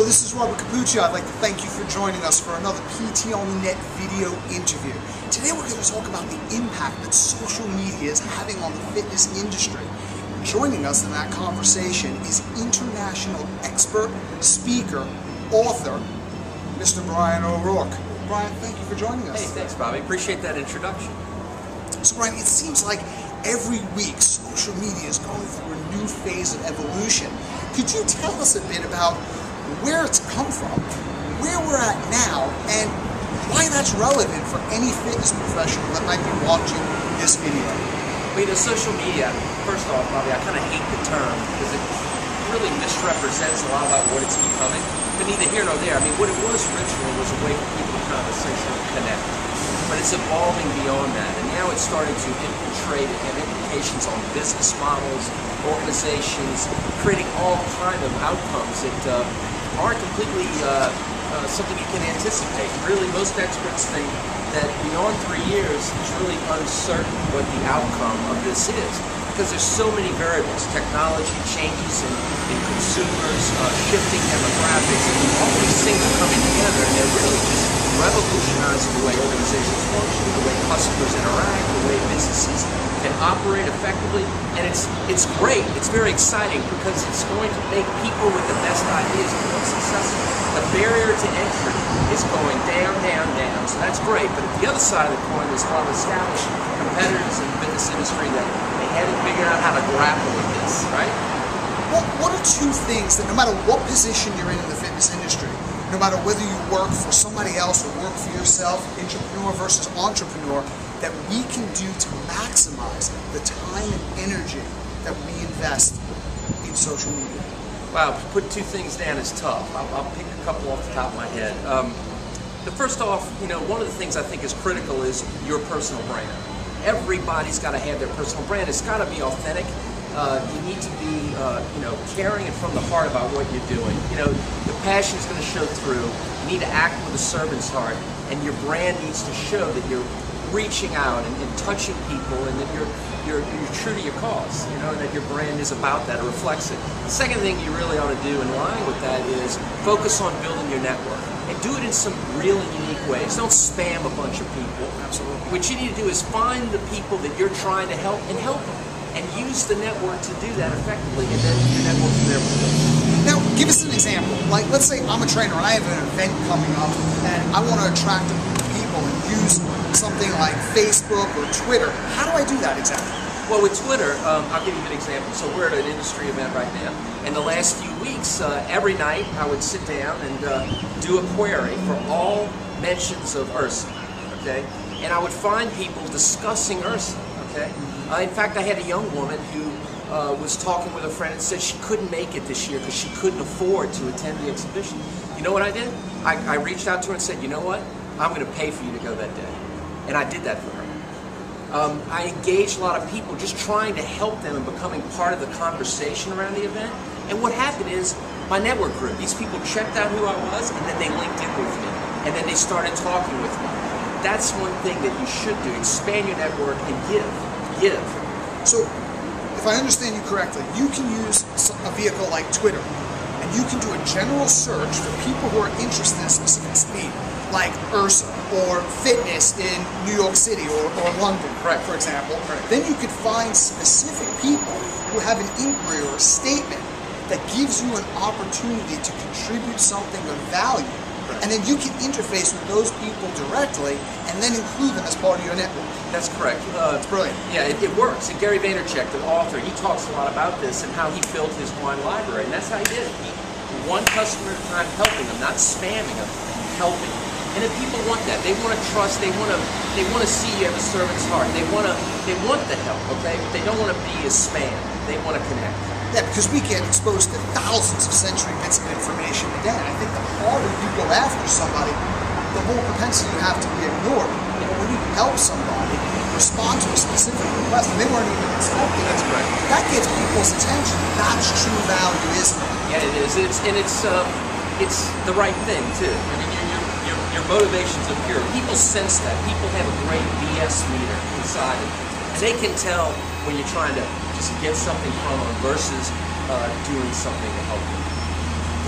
Hello, this is Robert Capucci. I'd like to thank you for joining us for another PTontheNet video interview. Today we're going to talk about the impact that social media is having on the fitness industry. Joining us in that conversation is international expert, speaker, author, Mr. Bryan O'Rourke. Bryan, thank you for joining us. Hey, thanks, Bobby. Appreciate that introduction. So, Bryan, it seems like every week social media is going through a new phase of evolution. Could you tell us a bit about where it's come from, where we're at now, and why that's relevant for any fitness professional that might be watching this video? Well, you know, social media, first off, Bobby, I kind of hate the term because it really misrepresents a lot about what it's becoming. But neither here nor there. I mean, what it was originally was a way for people to kind of essentially connect. But it's evolving beyond that, and now it's starting to infiltrate and have implications on business models, organizations, creating all kind of outcomes that aren't completely something you can anticipate. Really, most experts think that beyond 3 years, it's really uncertain what the outcome of this is, because there's so many variables. Technology changes in consumers, shifting demographics, and all these things are coming together, and they're really just revolutionizing the way organizations function, the way customers interact, the way businesses can operate effectively, and it's great. It's very exciting because it's going to make people with the best ideas more successful. The barrier to entry is going down, down, down. So that's great. But at the other side of the coin, there's a lot of established competitors in the fitness industry that they haven't figured out how to grapple with this, right? What are two things that no matter what position you're in the fitness industry, no matter whether you work for somebody else or work for yourself, entrepreneur versus entrepreneur, that we can do to maximize the time and energy that we invest in social media? Wow, putting two things down is tough. I'll pick a couple off the top of my head. The first off, you know, one of the things I think is critical is your personal brand. Everybody's got to have their personal brand. It's got to be authentic. You need to be, you know, caring it from the heart about what you're doing. You know, the passion is going to show through. You need to act with a servant's heart, and your brand needs to show that you're reaching out and touching people, and that you're true to your cause. You know, and that your brand is about that, or reflects it. The second thing you really ought to do in line with that is focus on building your network, and do it in some really unique ways. Don't spam a bunch of people. Absolutely. What you need to do is find the people that you're trying to help and help them. And use the network to do that effectively, and then your network from there. Now, give us an example. Like, let's say I'm a trainer and I have an event coming up, and I want to attract a group of people and use something like Facebook or Twitter. How do I do that exactly? Well, with Twitter, I'll give you an example. So we're at an industry event right now. In the last few weeks, every night I would sit down and do a query for all mentions of IRSA, okay? And I would find people discussing IRSA, okay? In fact, I had a young woman who was talking with a friend and said she couldn't make it this year because she couldn't afford to attend the exhibition. You know what I did? I reached out to her and said, you know what? I'm going to pay for you to go that day. And I did that for her. I engaged a lot of people just trying to help them and becoming part of the conversation around the event. And what happened is my network grew. These people checked out who I was, and then they linked in with me. And then they started talking with me. That's one thing that you should do. Expand your network and give. So, if I understand you correctly, you can use a vehicle like Twitter, and you can do a general search for people who are interested in a specific speed, like IRSA or fitness in New York City or London, right, for example. Right. Then you could find specific people who have an inquiry or a statement that gives you an opportunity to contribute something of value. And then you can interface with those people directly and then include them as part of your network. That's correct. It's brilliant. Yeah, it works. And Gary Vaynerchuk, the author, he talks a lot about this and how he built his wine library. And that's how he did it. One customer at a time, helping them, not spamming them, helping. And if people want that, they want to trust, they want to see you have a servant's heart. They want the help, okay? But they don't want to be a spam. They want to connect. Yeah, because we get exposed to thousands of sensory bits of information a day. And I think the harder you go after somebody, the more propensity you have to be ignored. You know, when you help somebody respond to a specific request and they weren't even expecting it, that's right, that gets people's attention. That's true value, isn't it? Yeah, it is. It's the right thing too. I mean, your motivations are pure. People sense that. People have a great BS meter inside them, and they can tell when you're trying to just get something from them versus doing something to help them.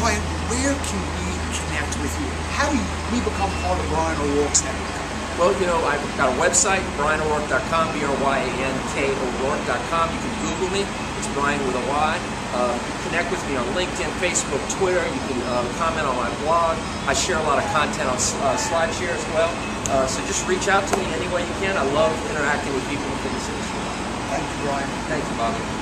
Bryan, where can we connect with you? How do we become part of Bryan O'Rourke's network? Well, you know, I've got a website, BryanO'Rourke.com, BryanKO'Rourke.com. You can Google me. It's Bryan with a Y. You connect with me on LinkedIn, Facebook, Twitter. You can comment on my blog. I share a lot of content on SlideShare as well. So just reach out to me any way you can. I love interacting with people in this industry. Thank you, Bryan. Thank you, Bobby.